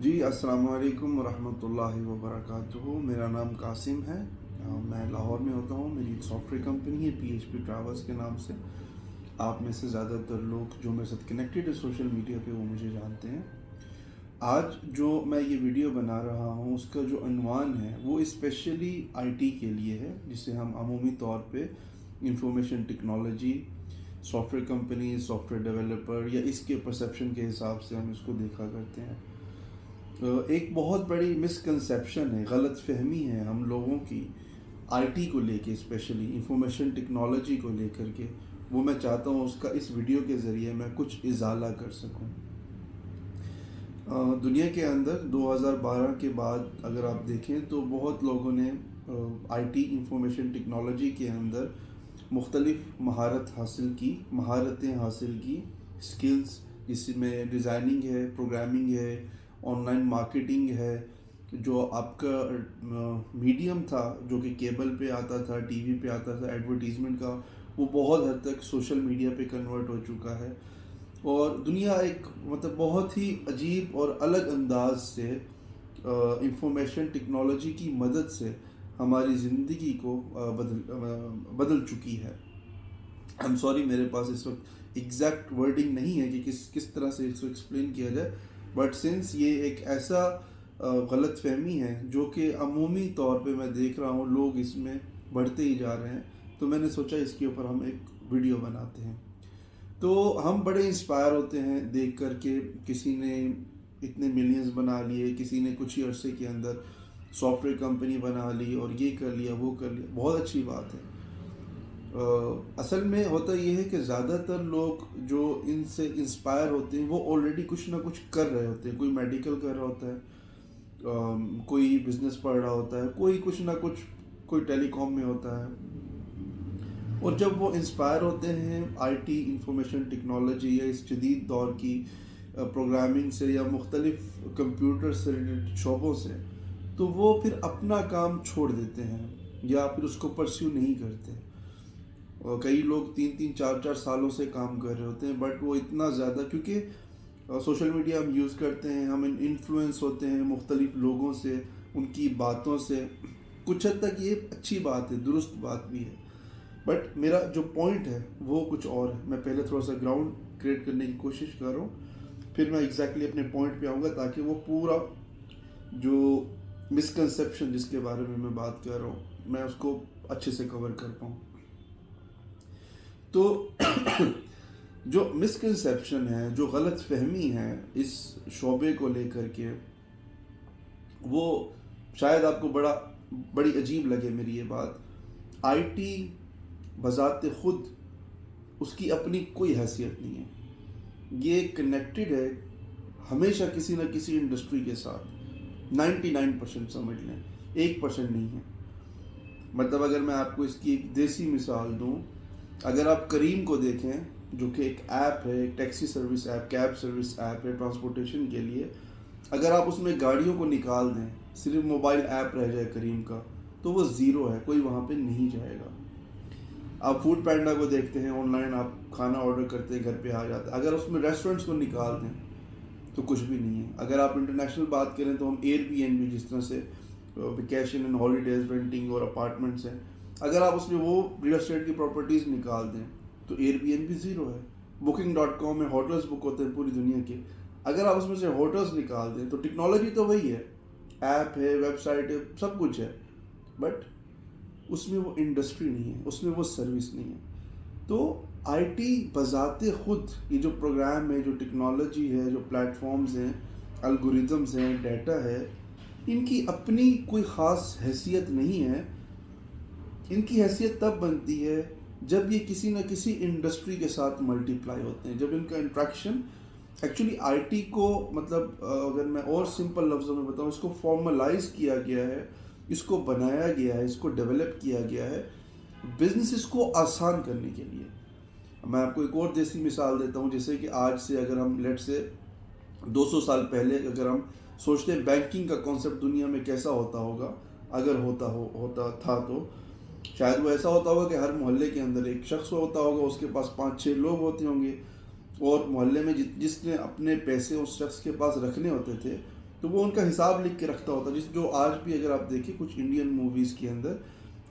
جی السلام علیکم ورحمۃ اللہ وبرکاتہ. میرا نام قاسم ہے. میں لاہور میں ہوتا ہوں. میری ایک سافٹ ویئر کمپنی ہے PHP ٹراولز کے نام سے. آپ میں سے زیادہ تر لوگ جو میرے ساتھ کنیکٹڈ ہے سوشل میڈیا پہ وہ مجھے جانتے ہیں. آج جو میں یہ ویڈیو بنا رہا ہوں اس کا جو عنوان ہے وہ اسپیشلی IT کے لیے ہے، جسے ہم عمومی طور پہ information technology, soft where company, soft where developer یا اس کے پرسیپشن کے حساب سے ہم اس کو دیکھا کرتے ہیں. ایک بہت بڑی مسکنسیپشن ہے، غلط فہمی ہے ہم لوگوں کی IT کو لے کے، اسپیشلی انفارمیشن ٹیکنالوجی کو لے کر کے. وہ میں چاہتا ہوں اس کا اس ویڈیو کے ذریعے میں کچھ ازالہ کر سکوں. دنیا کے اندر 2012 کے بعد اگر آپ دیکھیں تو بہت لوگوں نے IT انفارمیشن ٹیکنالوجی کے اندر مختلف مہارتیں حاصل کی. اسکلز جس میں ڈیزائننگ ہے، پروگرامنگ ہے، آن لائن مارکیٹنگ ہے. جو آپ کا میڈیم تھا جو کہ کیبل پہ آتا تھا، ٹی وی پہ آتا تھا، ایڈورٹیزمنٹ کا، وہ بہت حد تک سوشل میڈیا پہ کنورٹ ہو چکا ہے. اور دنیا ایک بہت ہی عجیب اور الگ انداز سے انفارمیشن ٹیکنالوجی کی مدد سے ہماری زندگی کو بدل چکی ہے. سوری، میرے پاس اس وقت ایگزیکٹ ورڈنگ نہیں ہے کہ کس طرح سے اس کو ایکسپلین کیا جائے، بٹ سنس یہ ایک ایسا غلط فہمی ہے جو کہ عمومی طور پہ میں دیکھ رہا ہوں لوگ اس میں بڑھتے ہی جا رہے ہیں، تو میں نے سوچا اس کے اوپر ہم ایک ویڈیو بناتے ہیں. تو ہم بڑے انسپائر ہوتے ہیں دیکھ کر کے کسی نے اتنے ملینز بنا لیے، کسی نے کچھ ہی عرصے کے اندر سافٹ ویئر کمپنی بنا لی اور یہ کر لیا وہ کر لیا. بہت اچھی بات ہے. اصل میں ہوتا یہ ہے کہ زیادہ تر لوگ جو ان سے انسپائر ہوتے ہیں وہ آلریڈی کچھ نہ کچھ کر رہے ہوتے ہیں. کوئی میڈیکل کر رہا ہوتا ہے، کوئی بزنس پڑھ رہا ہوتا ہے، کوئی کچھ نہ کچھ، کوئی ٹیلی کام میں ہوتا ہے. اور جب وہ انسپائر ہوتے ہیں IT انفارمیشن ٹیکنالوجی یا اس جدید دور کی پروگرامنگ سے یا مختلف کمپیوٹر سے ریلیٹڈ شعبوں سے، تو وہ پھر اپنا کام چھوڑ دیتے ہیں یا پھر اس کو پرسیو نہیں کرتے. اور کئی لوگ 3-4 سالوں سے کام کر رہے ہوتے ہیں، بٹ وہ اتنا زیادہ، کیونکہ سوشل میڈیا ہم یوز کرتے ہیں، ہم انفلوئنس ہوتے ہیں مختلف لوگوں سے، ان کی باتوں سے. کچھ حد تک یہ اچھی بات ہے، درست بات بھی ہے، بٹ میرا جو پوائنٹ ہے وہ کچھ اور ہے. میں پہلے تھوڑا سا گراؤنڈ کریٹ کرنے کی کوشش کر رہا ہوں، پھر میں ایگزیکٹلی اپنے پوائنٹ پہ آؤں گا تاکہ وہ پورا جو مسکنسیپشن جس کے بارے میں بات کر رہا ہوں میں اس کو اچھے سے کور کر پاؤں. تو جو مسکنسیپشن ہے، جو غلط فہمی ہے اس شعبے کو لے کر کے، وہ شاید آپ کو بڑی عجیب لگے میری یہ بات. IT بذات خود اس کی اپنی کوئی حیثیت نہیں ہے. یہ کنیکٹڈ ہے ہمیشہ کسی نہ کسی انڈسٹری کے ساتھ. 99% سمجھ لیں، 1% نہیں ہے. اگر میں آپ کو اس کی ایک دیسی مثال دوں، اگر آپ کریم کو دیکھیں جو کہ ایک ایپ ہے، ایک taxi service app, cab service app ہے ٹرانسپورٹیشن کے لیے، اگر آپ اس میں گاڑیوں کو نکال دیں، صرف موبائل ایپ رہ جائے کریم کا، تو وہ زیرو ہے، کوئی وہاں پہ نہیں جائے گا. آپ فوڈ پینڈا کو دیکھتے ہیں، آن لائن آپ کھانا آرڈر کرتے ہیں، گھر پہ آ جاتا ہے. اگر اس میں ریسٹورنٹس کو نکال دیں تو کچھ بھی نہیں ہے. اگر آپ انٹرنیشنل بات کریں تو ہم Airbnb جس طرح سے ویکیشن اینڈ ہالیڈیز رینٹنگ اور اپارٹمنٹس ہیں، اگر آپ اس میں وہ ریئل اسٹیٹ کی پراپرٹیز نکال دیں تو Airbnb زیرو ہے. Booking.com میں ہوٹلز بک ہوتے ہیں پوری دنیا کے، اگر آپ اس میں سے ہوٹلز نکال دیں تو ٹیکنالوجی تو وہی ہے، ایپ ہے، ویب سائٹ ہے، سب کچھ ہے، بٹ اس میں وہ انڈسٹری نہیں ہے، اس میں وہ سروس نہیں ہے. تو IT بذات خود، یہ جو پروگرام ہے، جو ٹیکنالوجی ہے، جو پلیٹ فارمز ہیں، الگوریتمز ہیں، ڈیٹا ہے، ان کی اپنی کوئی خاص حیثیت نہیں ہے. ان کی حیثیت تب بنتی ہے جب یہ کسی نہ کسی انڈسٹری کے ساتھ ملٹی پلائی ہوتے ہیں، جب ان کا انٹریکشن ایکچولی IT کو اگر میں اور سمپل لفظوں میں بتاؤں، اس کو فارملائز کیا گیا ہے، اس کو بنایا گیا ہے، اس کو ڈیولپ کیا گیا ہے بزنسز کو آسان کرنے کے لیے. میں آپ کو ایک اور دیسی مثال دیتا ہوں، جیسے کہ آج سے اگر ہم لیٹ سے 200 سال پہلے اگر ہم سوچتے ہیں بینکنگ کا کانسیپٹ دنیا میں کیسا ہوتا ہوگا، اگر ہوتا تھا تو شاید وہ ایسا ہوتا ہوگا کہ ہر محلے کے اندر ایک شخص ہوتا ہوگا، اس کے پاس 5-6 لوگ ہوتے ہوں گے، اور محلے میں جس نے اپنے پیسے اس شخص کے پاس رکھنے ہوتے تھے تو وہ ان کا حساب لکھ کے رکھتا ہوتا ہے. جو آج بھی اگر آپ دیکھیں کچھ انڈین موویز کے اندر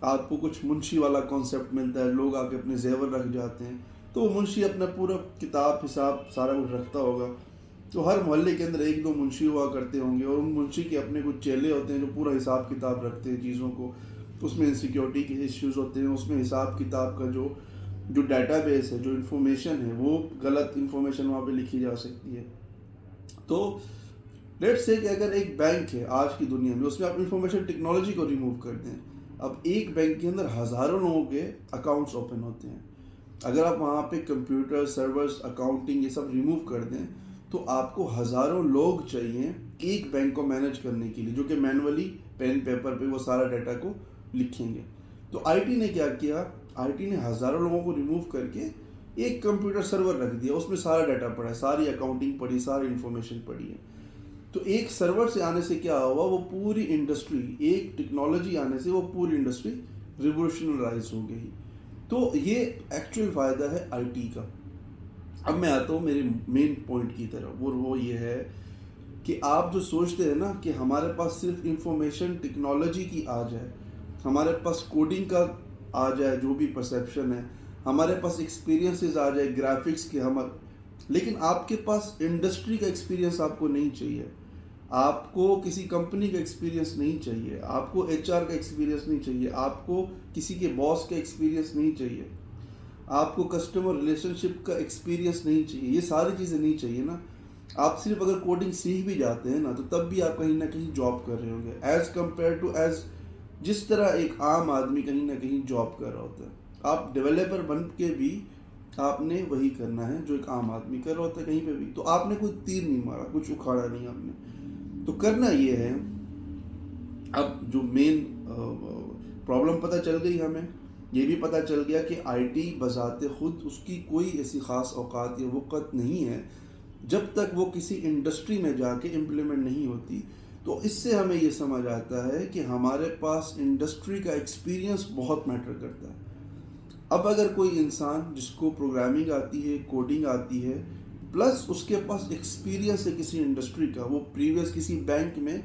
آپ کو کچھ منشی والا کانسیپٹ ملتا ہے, لوگ آ کے اپنے زیور رکھ جاتے ہیں, تو وہ منشی اپنا پورا کتاب حساب سارا کچھ رکھتا ہوگا. تو ہر محلے کے اندر ایک دو منشی ہوا کرتے ہوں گے, اور ان منشی کے اپنے کچھ چیلے ہوتے ہیں جو پورا حساب کتاب رکھتے ہیں چیزوں کو. اس میں انسیکیورٹی کے ایشوز ہوتے ہیں, اس میں حساب کتاب کا جو ڈیٹا بیس ہے, جو انفارمیشن ہے, وہ غلط انفارمیشن وہاں پہ لکھی جا سکتی ہے. تو لیٹ سے کہ اگر ایک بینک ہے آج کی دنیا میں, اس میں آپ انفارمیشن ٹیکنالوجی کو ریموو کر دیں, اب ایک بینک کے اندر ہزاروں لوگوں کے اکاؤنٹس اوپن ہوتے ہیں. اگر آپ وہاں پہ کمپیوٹر سرورز اکاؤنٹنگ یہ سب ریموو کر دیں تو آپ کو ہزاروں لوگ چاہیے ایک بینک کو مینیج کرنے کے لیے, جو کہ مینولی پین پیپر پہ وہ سارا ڈیٹا کو لکھیں گے. تو آئی ٹی نے کیا کیا, آئی ٹی نے ہزاروں لوگوں کو ریموو کر کے ایک کمپیوٹر سرور رکھ دیا, اس میں سارا ڈیٹا پڑا ہے, ساری اکاؤنٹنگ پڑی, ساری انفارمیشن پڑی ہے. تو ایک سرور سے آنے سے کیا ہوا, وہ پوری انڈسٹری, ایک ٹیکنالوجی آنے سے وہ پوری انڈسٹری ریولیوشنرائز ہو گئی. تو یہ ایکچوئل فائدہ ہے آئی ٹی کا. اب میں آتا ہوں میرے مین پوائنٹ کی طرف, اور وہ یہ ہے کہ آپ جو سوچتے ہیں نا کہ ہمارے پاس صرف انفارمیشن ٹیکنالوجی کی آ جائے, ہمارے پاس کوڈنگ کا آ جائے, جو بھی پرسیپشن ہے, ہمارے پاس ایکسپیرینسز آ جائے گرافکس کے, لیکن آپ کے پاس انڈسٹری کا ایکسپیرینس آپ کو نہیں چاہیے, آپ کو کسی کمپنی کا ایکسپیرینس نہیں چاہیے, آپ کو ایچ آر کا ایکسپیرینس نہیں چاہیے, آپ کو کسی کے باس کا ایکسپیرینس نہیں چاہیے, آپ کو کسٹمر ریلیشن شپ کا ایکسپیرینس نہیں چاہیے, یہ ساری چیزیں نہیں چاہیے نا. آپ صرف اگر کوڈنگ سیکھ بھی جاتے ہیں نا, تو تب بھی آپ کہیں نہ کہیں جاب کر رہے ہوں گے, ایز کمپیئر ٹو جس طرح ایک عام آدمی کہیں نہ کہیں جاب کر رہا ہوتا ہے. آپ ڈیولپر بن کے بھی آپ نے وہی کرنا ہے جو ایک عام آدمی کر رہا ہوتا ہے کہیں پہ بھی. تو آپ نے کوئی تیر نہیں مارا, کچھ اکھاڑا نہیں آپ نے. تو کرنا یہ ہے, اب جو مین پرابلم پتہ چل گئی ہمیں, یہ بھی پتہ چل گیا کہ آئی ٹی بذات خود اس کی کوئی ایسی خاص اوقات یا وقت نہیں ہے جب تک وہ کسی انڈسٹری میں جا کے امپلیمنٹ نہیں ہوتی. تو اس سے ہمیں یہ سمجھ آتا ہے کہ ہمارے پاس انڈسٹری کا ایکسپیرینس بہت میٹر کرتا ہے. اب اگر کوئی انسان جس کو پروگرامنگ آتی ہے, کوڈنگ آتی ہے, پلس اس کے پاس ایکسپیرینس ہے کسی انڈسٹری کا, وہ پریویس کسی بینک میں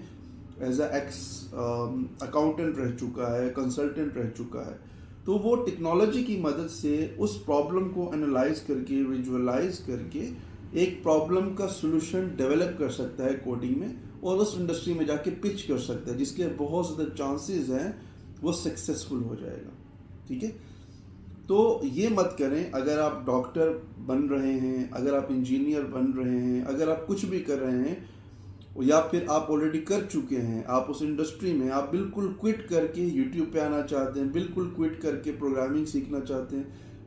ایز اے ایکس اکاؤنٹنٹ رہ چکا ہے, کنسلٹنٹ رہ چکا ہے, تو وہ ٹیکنالوجی کی مدد سے اس پرابلم کو انالائز کر کے, ویژولائز کر کے ایک پرابلم کا سلوشن ڈیولپ کر سکتا ہے کوڈنگ میں, اور اس انڈسٹری میں جا کے پچ کر سکتا ہے, جس کے بہت زیادہ چانسز ہیں وہ سکسیزفل ہو جائے گا. ٹھیک ہے, تو یہ مت کریں. اگر آپ ڈاکٹر بن رہے ہیں, اگر آپ انجینئر بن رہے ہیں, اگر آپ کچھ بھی کر رہے ہیں, یا پھر آپ آلریڈی کر چکے ہیں, آپ اس انڈسٹری میں آپ بالکل کوئٹ کر کے یوٹیوب پہ آنا چاہتے ہیں, بالکل کوئٹ کر کے پروگرامنگ سیکھنا چاہتے ہیں,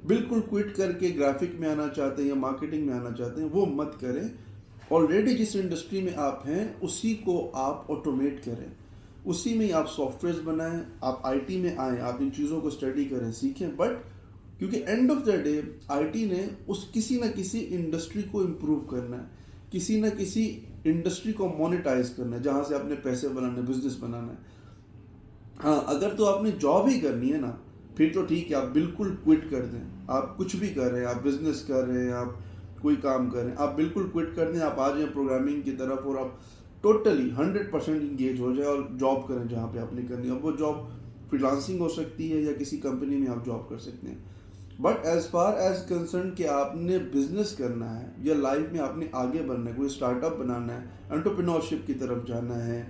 بالکل کوئٹ کر کے گرافک میں آنا چاہتے ہیں یا مارکیٹنگ میں آنا چاہتے ہیں, وہ مت کریں. آلریڈی جس انڈسٹری میں آپ ہیں اسی کو آپ آٹومیٹ کریں, اسی میں آپ سافٹ ویئرز بنائیں, آپ آئی ٹی میں آئیں, آپ ان چیزوں کو اسٹڈی کریں, سیکھیں. بٹ کیونکہ and of the day I T نے کسی نہ کسی انڈسٹری کو امپروو کرنا ہے, کسی نہ کسی انڈسٹری کو مونیٹائز کرنا ہے, جہاں سے آپ نے پیسے بنانے, بزنس بنانا ہے. ہاں, اگر تو آپ نے جاب ہی کرنی ہے نا, پھر تو ٹھیک ہے, آپ بالکل کوئٹ کر دیں. آپ کچھ بھی کر رہے ہیں, آپ بزنس کر رہے ہیں, آپ کوئی کام کر رہے ہیں, آپ بالکل کوئٹ کر دیں, آپ آ جائیں پروگرامنگ کی طرف اور آپ ٹوٹلی 100% انگیج ہو جائیں اور جاب کریں جہاں پہ آپ نے کرنی ہے. اب وہ جاب فری لانسنگ ہو سکتی ہے یا کسی کمپنی میں آپ جاب کر سکتے ہیں. But as far as concern کہ آپ نے بزنس کرنا ہے یا لائف میں آپ نے آگے بڑھنا ہے, کوئی اسٹارٹ اپ بنانا ہے, انٹرپرینورشپ کی طرف جانا ہے,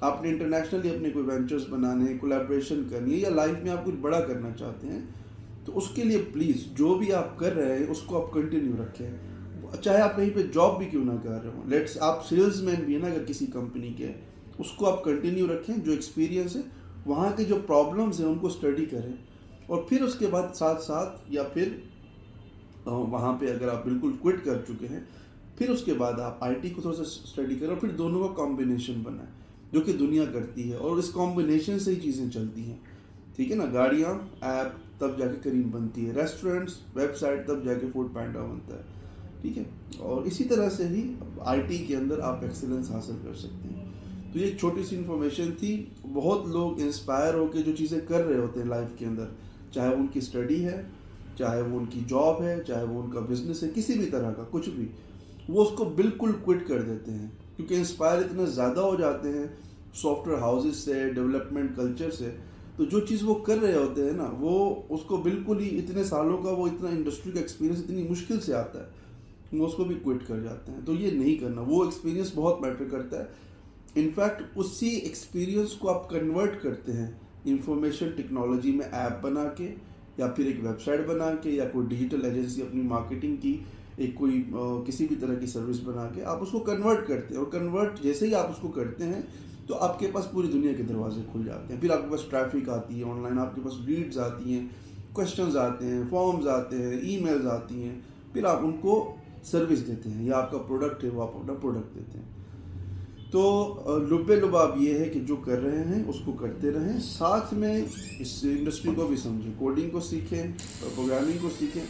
آپ نے انٹرنیشنلی اپنے کوئی وینچرز بنانے ہیں, کولیبریشن کرنی ہے, یا لائف میں آپ کچھ بڑا کرنا چاہتے ہیں, تو اس کے لیے پلیز جو بھی آپ کر رہے ہیں اس کو آپ کنٹینیو رکھیں, چاہے آپ کہیں پہ جاب بھی کیوں نہ کر رہے ہوں. لیٹس آپ سیلز مین بھی ہیں نا اگر کسی کمپنی کے, اس کو آپ کنٹینیو رکھیں. جو ایکسپیرینس ہے وہاں کے جو پرابلمز ہیں ان کو اسٹڈی کریں, اور پھر اس کے بعد ساتھ ساتھ یا پھر وہاں پہ اگر آپ بالکل کوئٹ کر چکے ہیں, پھر اس کے بعد آپ آئی ٹی کو تھوڑا سا اسٹڈی کریں, اور پھر دونوں کا کمبینیشن بنائیں جو کہ دنیا کرتی ہے, اور اس کمبینیشن سے ہی چیزیں چلتی ہیں. ٹھیک ہے نا, گاڑیاں ایپ تب جا کے کریم بنتی ہے, ریسٹورینٹس ویب سائٹ تب جا کے فوڈ پینڈا بنتا ہے. ٹھیک ہے, اور اسی طرح سے ہی آئی ٹی کے اندر آپ ایکسلنس حاصل کر سکتے ہیں. تو یہ ایک چھوٹی سی انفارمیشن تھی. بہت لوگ انسپائر ہو کے جو چیزیں کر رہے ہوتے ہیں لائف کے اندر, چاہے وہ ان کی اسٹڈی ہے, چاہے وہ ان کی جاب ہے, چاہے وہ ان کا بزنس ہے, کسی بھی طرح کا کچھ بھی, وہ اس کو بالکل کوئٹ کر دیتے ہیں. کیونکہ انسپائر اتنا زیادہ ہو جاتے ہیں سافٹ ویئر ہاؤسز سے، ڈیولپمنٹ کلچر سے، تو جو چیز وہ کر رہے ہوتے ہیں نا، وہ اس کو بالکل ہی اتنے سالوں کا وہ اتنا انڈسٹری کا ایکسپیرینس اتنی مشکل سے آتا ہے، وہ اس کو بھی کوئٹ کر جاتے ہیں. تو یہ نہیں کرنا، وہ ایکسپیرینس بہت میٹر کرتا ہے. انفیکٹ اسی ایکسپیرینس کو آپ کنورٹ کرتے ہیں انفارمیشن ٹیکنالوجی میں ایپ بنا کے، یا پھر ایک ویب سائٹ بنا کے، یا کوئی ڈیجیٹل ایجنسی اپنی مارکیٹنگ کی ایک کوئی کسی بھی طرح کی سروس بنا کے آپ اس کو کنورٹ کرتے ہیں. اور کنورٹ جیسے ہی آپ اس کو کرتے ہیں تو آپ کے پاس پوری دنیا کے دروازے کھل جاتے ہیں. پھر آپ کے پاس ٹریفک آتی ہے آن لائن، آپ کے پاس لیڈز آتی ہیں، کوشچنز آتے ہیں، فارمز آتے ہیں، ای میلز آتی ہیں، پھر آپ ان کو سروس دیتے ہیں، یا آپ کا پروڈکٹ ہے وہ آپ اپنا پروڈکٹ دیتے ہیں. تو لب لباب یہ ہے کہ جو کر رہے ہیں اس کو کرتے رہیں، ساتھ میں اس انڈسٹری کو بھی سمجھیں، کوڈنگ کو سیکھیں، پروگرامنگ کو سیکھیں،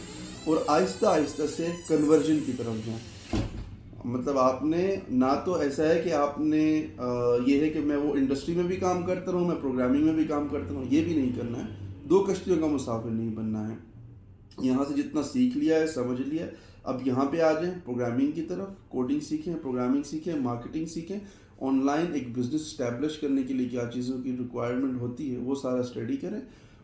اور آہستہ آہستہ سے کنورژن کی طرف جائیں. مطلب آپ نے نہ تو ایسا ہے کہ آپ نے یہ ہے کہ میں وہ انڈسٹری میں بھی کام کرتا رہوں، میں پروگرامنگ میں بھی کام کرتا رہوں، یہ بھی نہیں کرنا ہے. دو کشتیوں کا مسافر نہیں بننا ہے. یہاں سے جتنا سیکھ لیا ہے، سمجھ لیا ہے، اب یہاں پہ آ جائیں پروگرامنگ کی طرف، کوڈنگ سیکھیں، پروگرامنگ سیکھیں، مارکیٹنگ سیکھیں، آن لائن ایک بزنس اسٹیبلش کرنے کے لیے کیا چیزوں کی ریکوائرمنٹ ہوتی ہے وہ سارا اسٹڈی کریں.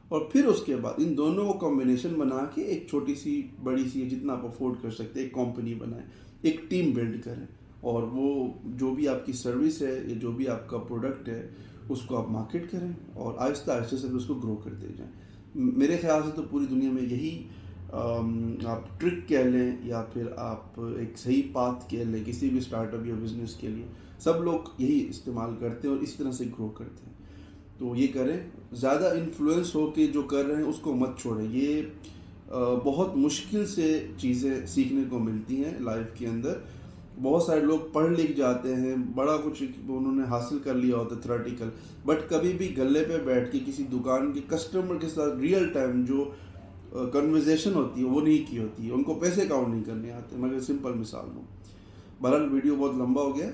اور پھر اس کے بعد ان دونوں کو کمبینیشن بنا کے ایک چھوٹی سی بڑی سی جتنا آپ افورڈ کر سکتے ایک کمپنی بنائیں، ایک ٹیم بلڈ کریں، اور وہ جو بھی آپ کی سروس ہے یا جو بھی آپ کا پروڈکٹ ہے اس کو آپ مارکیٹ کریں، اور آہستہ آہستہ سے اس کو گرو کرتے جائیں. میرے خیال سے تو پوری دنیا میں یہی آپ ٹرک کہہ لیں یا پھر آپ ایک صحیح پاتھ کہہ لیں کسی بھی اسٹارٹ اپ یا بزنس کے لیے، سب لوگ یہی استعمال کرتے ہیں اور اس طرح سے گرو کرتے ہیں. تو یہ کریں، زیادہ انفلوئنس ہو کے جو کر رہے ہیں اس کو مت چھوڑیں. یہ بہت مشکل سے چیزیں سیکھنے کو ملتی ہیں لائف کے اندر. بہت سارے لوگ پڑھ لکھ جاتے ہیں، بڑا کچھ انہوں نے حاصل کر لیا ہوتا ہے تھیوریٹیکل، بٹ کبھی بھی گلے پہ بیٹھ کے کسی دکان کے کسٹمر کے ساتھ ریئل ٹائم جو کنورزیشن ہوتی ہے وہ نہیں کی ہوتی ہے. ان کو پیسے کاؤنٹ نہیں کرنے آتے. میں اگر سمپل مثال دوں، بہرحال ویڈیو بہت لمبا ہو گیا،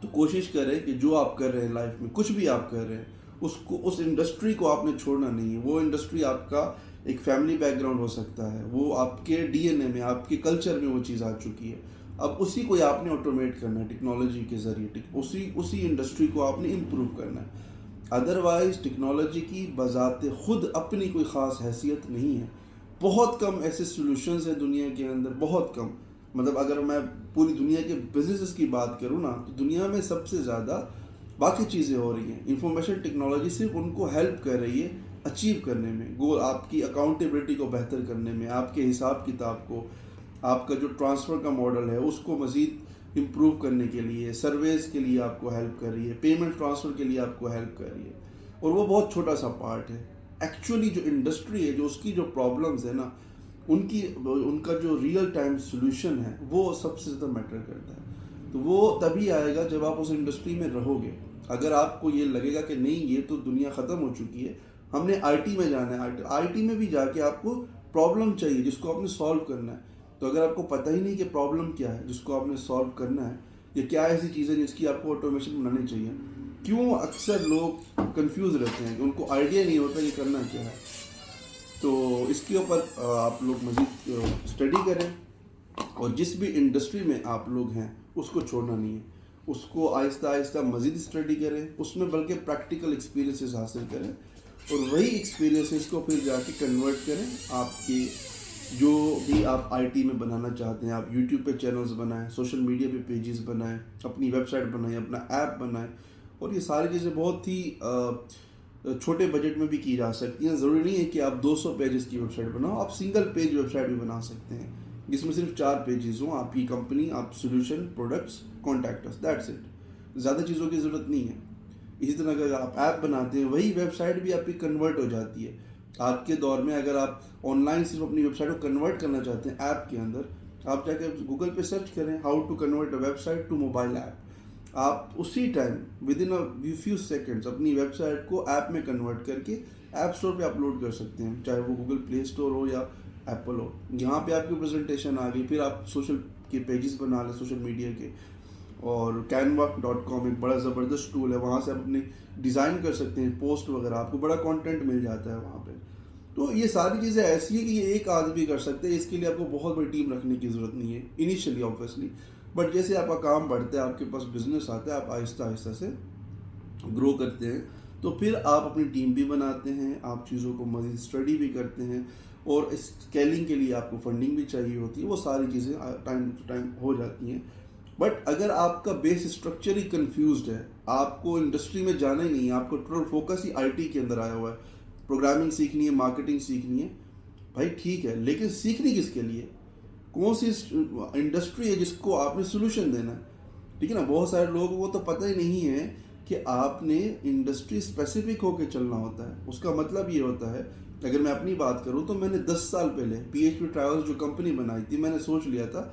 تو کوشش کریں کہ جو آپ کر رہے ہیں لائف میں، کچھ بھی آپ کر رہے ہیں، اس انڈسٹری کو آپ نے چھوڑنا نہیں ہے. وہ انڈسٹری آپ کا ایک فیملی بیک گراؤنڈ ہو سکتا ہے، وہ آپ کے ڈی این اے میں، آپ کے کلچر میں وہ چیز آ چکی ہے. اب اسی کو آپ نے آٹومیٹ کرنا ہے ٹیکنالوجی کے ذریعے، اسی انڈسٹری کو آپ نے امپروو کرنا ہے. ادروائز ٹیکنالوجی کی بذات خود اپنی کوئی خاص حیثیت نہیں ہے. بہت کم ایسے سولوشنز ہیں دنیا کے اندر، بہت کم. مطلب اگر میں پوری دنیا کے بزنسز کی بات کروں نا، تو دنیا میں سب سے زیادہ باقی چیزیں ہو رہی ہیں. انفارمیشن ٹیکنالوجی صرف ان کو ہیلپ کر رہی ہے اچیو کرنے میں، گول، آپ کی اکاؤنٹیبلٹی کو بہتر کرنے میں، آپ کے حساب کتاب کو، آپ کا جو ٹرانسفر کا ماڈل ہے اس کو مزید امپروو کرنے کے لیے، سرویز کے لیے آپ کو ہیلپ کر رہی ہے، پیمنٹ ٹرانسفر کے لیے آپ کو ہیلپ کر رہی ہے. اور وہ بہت چھوٹا سا پارٹ ہے. ایکچولی جو انڈسٹری ہے، جو اس کی جو پرابلمز ہے نا، ان کا جو ریئل ٹائم سولوشن ہے وہ سب سے زیادہ میٹر کرتا ہے. تو وہ تبھی آئے گا جب آپ اس انڈسٹری میں رہو گے. اگر آپ کو یہ لگے گا کہ نہیں یہ تو دنیا ختم ہو چکی ہے، ہم نے آئی ٹی میں جانا ہے، آئی ٹی میں بھی جا کے آپ کو پرابلم چاہیے جس کو آپ نے سالو کرنا ہے. تو اگر آپ کو پتہ ہی نہیں کہ پرابلم کیا ہے جس کو آپ نے سالو کرنا ہے، یا کیا ایسی چیزیں جس کی آپ کو آٹومیشن بنانی چاہیے، کیوں اکثر لوگ کنفیوز رہتے ہیں کہ ان کو آئیڈیا نہیں ہوتا یہ کرنا کیا ہے. تو اس کے اوپر آپ لوگ مزید اسٹڈی کریں، اور جس بھی انڈسٹری میں آپ لوگ ہیں اس کو چھوڑنا نہیں ہے. اس کو آہستہ آہستہ مزید اسٹڈی کریں، اس میں بلکہ پریکٹیکل ایکسپیرینسز حاصل کریں، اور وہی ایکسپیرینسز کو پھر جا کے کنورٹ کریں. آپ کی جو بھی آپ آئی ٹی میں بنانا چاہتے ہیں، آپ یوٹیوب پہ چینلز بنائیں، سوشل میڈیا پہ پیجز بنائیں، اپنی ویب سائٹ بنائیں، اپنا ایپ بنائیں. اور یہ ساری چیزیں بہت ہی چھوٹے بجٹ میں بھی کی جا سکتی ہیں. ضروری نہیں ہے کہ آپ 200 پیجز کی ویب سائٹ بناؤ، آپ سنگل پیج ویب سائٹ بھی بنا سکتے ہیں جس میں صرف 4 پیجز ہوں، آپ کی کمپنی، آپ solution, products, contacts, that's it. زیادہ چیزوں کی ضرورت نہیں ہے. اسی طرح اگر آپ ایپ بناتے ہیں، وہی ویب سائٹ بھی آپ کی کنورٹ ہو جاتی ہے. آج کے دور میں اگر آپ آن لائن صرف اپنی ویب سائٹ کو کنورٹ کرنا چاہتے ہیں ایپ کے اندر، آپ جا کے گوگل پہ سرچ کریں how to convert a website to mobile app. آپ اسی time with in few seconds اپنی ویب سائٹ کو ایپ میں کنورٹ کر کے ایپ اسٹور پہ اپلوڈ کر سکتے ہیں، چاہے وہ گوگل پلے اسٹور ہو یا ایپل ہو. یہاں پہ آپ کی پریزنٹیشن آ گئی، پھر آپ سوشل کے پیجز بنا لیں سوشل میڈیا کے. اور canva.com ایک بڑا زبردست ٹول ہے، وہاں سے آپ اپنے ڈیزائن کر سکتے ہیں پوسٹ وغیرہ، آپ کو بڑا کانٹینٹ مل جاتا ہے وہاں پہ. تو یہ ساری چیزیں ایسی ہیں کہ یہ ایک آدمی کر سکتے ہیں. اس کے لیے آپ کو بہت بڑی ٹیم رکھنے کی ضرورت نہیں ہے انیشیلی آبویسلی. بٹ جیسے آپ کا کام بڑھتا ہے، آپ کے پاس بزنس آتا ہے، آپ آہستہ آہستہ سے گرو کرتے ہیں، تو پھر آپ اپنی ٹیم بھی بناتے ہیں، آپ چیزوں کو مزید اسٹڈی بھی کرتے ہیں، اور اسکیلنگ کے لیے آپ کو فنڈنگ بھی چاہیے ہوتی ہے. وہ ساری چیزیں ٹائم ٹو ٹائم ہو جاتی ہیں. بٹ اگر آپ کا بیس اسٹرکچر ہی کنفیوزڈ ہے، آپ کو انڈسٹری میں جانا ہی نہیں ہے، آپ کو total focus he I T کے اندر آیا ہوا ہے، پروگرامنگ سیکھنی ہے، مارکیٹنگ سیکھنی ہے، بھائی ٹھیک ہے، لیکن سیکھنی کس کے لیے؟ کون سی انڈسٹری ہے جس کو آپ نے سولوشن دینا ہے؟ ٹھیک ہے نا. بہت سارے لوگوں کو تو پتہ ہی نہیں ہے کہ آپ نے انڈسٹری اسپیسیفک ہو کے چلنا ہوتا ہے. اس کا مطلب یہ ہوتا ہے، اگر میں اپنی بات کروں تو میں نے 10 سال پہلے پی ایچ پی ٹریولز جو کمپنی بنائی تھی، میں نے سوچ لیا تھا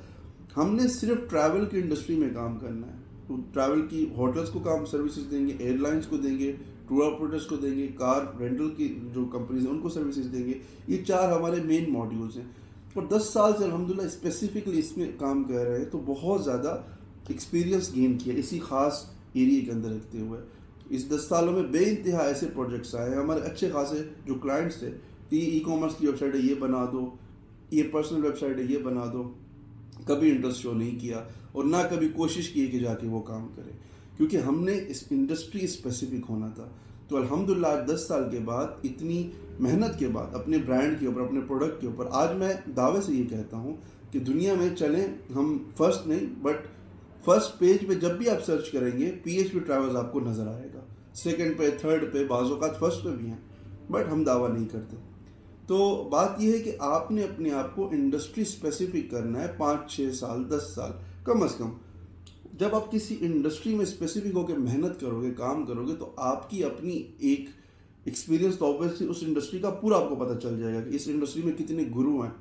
ہم نے صرف ٹریول کی انڈسٹری میں کام کرنا ہے. تو ٹریول کی ہوٹلس کو کام سروسز دیں گے، ایئر لائنس کو دیں گے، ٹور آپریٹرس کو دیں گے، کار رینٹل کی جو کمپنیز ہیں ان کو سروسز دیں گے. یہ 4 ہمارے مین ماڈیولز ہیں. اور 10 سال سے الحمدللہ اسپیسیفکلی اس میں کام کر رہے ہیں، تو بہت زیادہ ایکسپیرینس گین کیا اسی خاص ایریے کے اندر رکھتے ہوئے. اس 10 سالوں میں بے انتہا ایسے پروجیکٹس آئے ہیں. ہمارے اچھے خاصے جو کلائنٹس تھے کہ ای کامرس کی ویب سائٹ ہے یہ بنا دو، یہ پرسنل ویب سائٹ ہے یہ بنا دو، کبھی انٹرسٹ شو نہیں کیا اور نہ کبھی کوشش کی کہ جا کے وہ کام کرے، کیونکہ ہم نے اس انڈسٹری اسپیسیفک ہونا تھا. تو الحمدللہ آج 10 سال کے بعد، اتنی محنت کے بعد، اپنے برانڈ کے اوپر، اپنے پروڈکٹ کے اوپر، آج میں دعوے سے یہ کہتا ہوں کہ دنیا میں چلیں ہم فرسٹ نہیں بٹ فرسٹ پیج پہ جب بھی آپ سرچ کریں گے پی ایچ پی ٹریولز آپ کو نظر آئے گا. سیکنڈ پہ، تھرڈ پہ، بعض اوقات فرسٹ پہ بھی ہیں، بٹ ہم دعویٰ نہیں کرتے. تو بات یہ ہے کہ آپ نے اپنے آپ کو انڈسٹری اسپیسیفک کرنا ہے. 5-6 سال، 10 سال کم از کم. جب آپ کسی انڈسٹری میں اسپیسیفک ہو کے محنت کرو گے، کام کرو گے، تو آپ کی اپنی ایک ایکسپیرینس تو اوبویسلی اس انڈسٹری کا پورا آپ کو پتہ چل جائے گا کہ اس انڈسٹری میں کتنے گرو ہیں،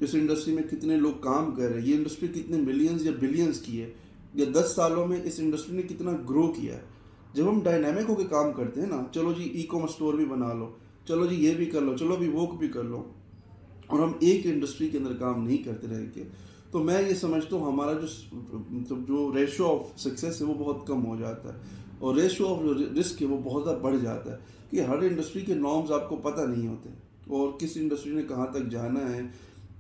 اس انڈسٹری میں کتنے لوگ کام کر رہے ہیں، یہ انڈسٹری کتنے ملینز یا بلینز کی ہے، یا 10 سالوں میں اس انڈسٹری نے کتنا گرو کیا ہے. جب ہم ڈائنامک ہو کے کام کرتے ہیں نا، چلو جی ای کامرس اسٹور بھی بنا لو، چلو جی یہ بھی کر لو، چلو بھی وہ بھی کر لو، اور ہم ایک انڈسٹری کے اندر کام نہیں کرتے رہیں گے، تو میں یہ سمجھتا ہوں ہمارا جو ریشو آف سکسیس ہے وہ بہت کم ہو جاتا ہے، اور ریشو آف جو رسک ہے وہ بہت زیادہ بڑھ جاتا ہے، کہ ہر انڈسٹری کے نارمز آپ کو پتہ نہیں ہوتے، اور کس انڈسٹری نے کہاں تک جانا ہے،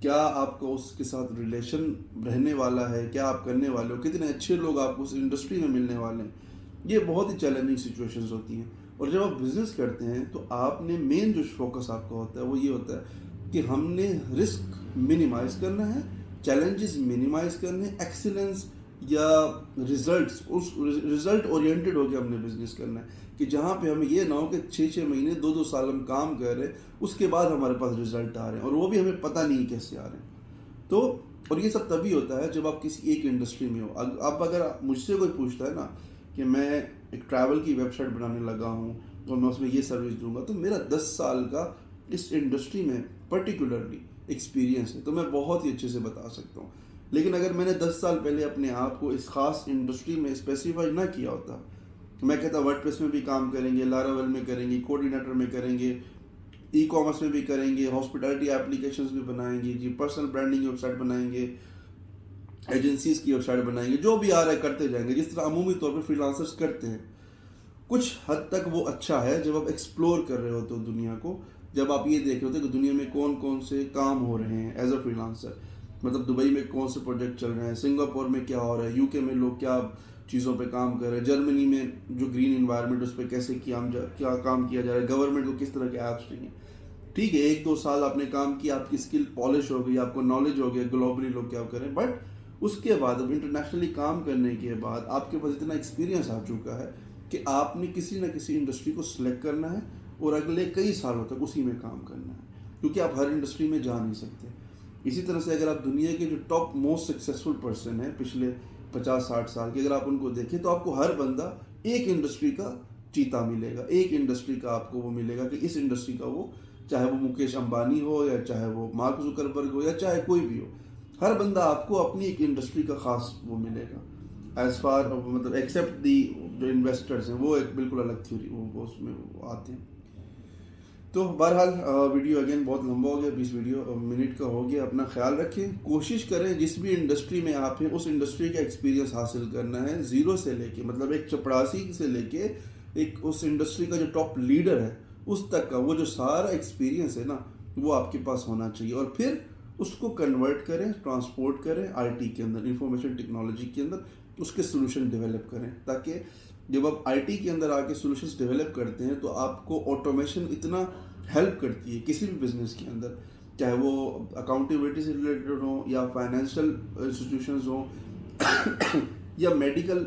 کیا آپ کو اس کے ساتھ ریلیشن رہنے والا ہے، کیا آپ کرنے والے ہو، کتنے اچھے لوگ آپ کو اس انڈسٹری میں ملنے والے ہیں. یہ بہت ہی چیلنجنگ سچویشنز ہوتی ہیں. اور جب آپ بزنس کرتے ہیں تو آپ نے مین جو فوکس آپ کا ہوتا ہے وہ یہ ہوتا ہے کہ ہم نے رسک منیمائز کرنا ہے، چیلنجز منیمائز کرنے ہیں، ایکسیلنس یا ریزلٹس، اس ریزلٹ اورینٹڈ ہو کے ہم نے بزنس کرنا ہے، کہ جہاں پہ ہمیں یہ نہ ہو کہ 6 مہینے 2 سال ہم کام کر رہے ہیں، اس کے بعد ہمارے پاس ریزلٹ آ رہے ہیں اور وہ بھی ہمیں پتہ نہیں کیسے آ رہے ہیں. تو اور یہ سب تبھی ہوتا ہے جب آپ کسی ایک انڈسٹری میں ہو. اب اگر مجھ سے کوئی پوچھتا ہے نا کہ میں ایک ٹریول کی ویب سائٹ بنانے لگا ہوں اور میں اس میں یہ سروس دوں گا، تو میرا 10 سال کا اس انڈسٹری میں پرٹیکولرلی ایکسپیرینس ہے، تو میں بہت ہی اچھے سے بتا سکتا ہوں. لیکن اگر میں نے 10 سال پہلے اپنے آپ کو اس خاص انڈسٹری میں اسپیسیفائی نہ کیا ہوتا، میں کہتا ورڈ پریس میں بھی کام کریں گے، لاراول میں کریں گے، کوآرڈینیٹر میں کریں گے، ای کامرس میں بھی کریں گے، ہاسپٹیلٹی اپلیکیشنز بھی بنائیں گے، جی پرسنل برانڈنگ کی ویب سائٹ بنائیں گے، ایجنسیز کی ویب سائٹ بنائیں گے، جو بھی آ رہا ہے کرتے جائیں گے، جس طرح عمومی طور پہ فری لانسرز کرتے ہیں. کچھ حد تک وہ اچھا ہے جب آپ ایکسپلور کر رہے ہوتے ہو دنیا کو، جب آپ یہ دیکھ رہے ہوتے ہیں کہ دنیا میں کون کون سے کام ہو رہے ہیں ایز اے فری لانسر. مطلب دبئی میں کون سے پروجیکٹ چل رہے ہیں، سنگاپور میں کیا ہو رہا ہے، یو کے میں لوگ کیا چیزوں پہ کام کر رہے ہیں، جرمنی میں جو گرین انوائرمنٹ اس پہ کیسے کیا کام کیا جا رہا ہے، گورنمنٹ کو کس طرح کے ایپس چاہیے. ٹھیک ہے 1-2 سال آپ نے کام کیا، آپ کی اسکل پالش ہو گئی، آپ کو نالج ہو گیا گلوبلی لوگ کیا کریں، بٹ اس کے بعد اب انٹرنیشنلی کام کرنے کے بعد آپ کے پاس اتنا ایکسپیرینس آ چکا ہے کہ آپ نے کسی نہ کسی انڈسٹری کو سلیکٹ کرنا ہے اور اگلے کئی سالوں تک اسی میں کام کرنا ہے، کیونکہ آپ ہر انڈسٹری میں جا نہیں سکتے. اسی طرح سے اگر آپ دنیا کے جو ٹاپ موسٹ سکسیزفل پرسن ہیں پچھلے 50-60 سال کے، اگر آپ ان کو دیکھیں تو آپ کو ہر بندہ ایک انڈسٹری کا چیتا ملے گا، ایک انڈسٹری کا آپ کو وہ ملے گا کہ اس انڈسٹری کا وہ، چاہے وہ مکیش امبانی ہو یا چاہے وہ مارک زکربرگ ہو یا چاہے کوئی بھی ہو، ہر بندہ آپ کو اپنی ایک انڈسٹری کا خاص وہ ملے گا. ایز فار مطلب ایکسیپٹ دی جو انویسٹرز ہیں، وہ ایک بالکل الگ تھیوری وہ اس میں آتے ہیں. تو بہرحال ویڈیو اگین بہت لمبا ہو گیا، 20 منٹ کا ہو گیا. اپنا خیال رکھیں، کوشش کریں جس بھی انڈسٹری میں آپ ہیں اس انڈسٹری کا ایکسپیرینس حاصل کرنا ہے، زیرو سے لے کے، مطلب ایک چپڑاسی سے لے کے ایک اس انڈسٹری کا جو ٹاپ لیڈر ہے اس تک کا وہ جو سارا ایکسپیرینس ہے نا وہ آپ کے پاس ہونا چاہیے. اور پھر اس کو کنورٹ کریں، ٹرانسپورٹ کریں آئی ٹی کے اندر، انفارمیشن ٹیکنالوجی کے اندر، اس کے سلوشن ڈیولپ کریں، تاکہ جب آپ آئی ٹی کے اندر آ کے سلوشنس ڈیولپ کرتے ہیں تو آپ کو آٹومیشن اتنا ہیلپ کرتی ہے کسی بھی بزنس کے اندر، چاہے وہ اکاؤنٹیبلٹی سے ریلیٹڈ ہوں یا فائنینشیل انسٹیٹیوشنز ہوں یا میڈیکل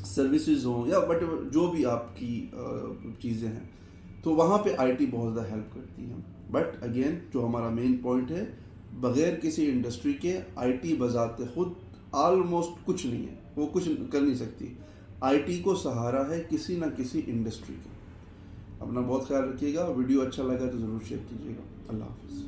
سروسز ہوں یا وٹ ایور جو بھی آپ کی چیزیں ہیں، تو وہاں پہ آئی ٹی بہت زیادہ ہیلپ کرتی ہے. بٹ اگین جو ہمارا مین پوائنٹ ہے، بغیر کسی انڈسٹری کے آئی ٹی بذات خود آلموسٹ کچھ نہیں ہے، وہ کچھ کر نہیں سکتی. آئی ٹی کو سہارا ہے کسی نہ کسی انڈسٹری کا. اپنا بہت خیال رکھیے گا. ویڈیو اچھا لگا تو ضرور شیئر کیجیے گا. اللہ حافظ.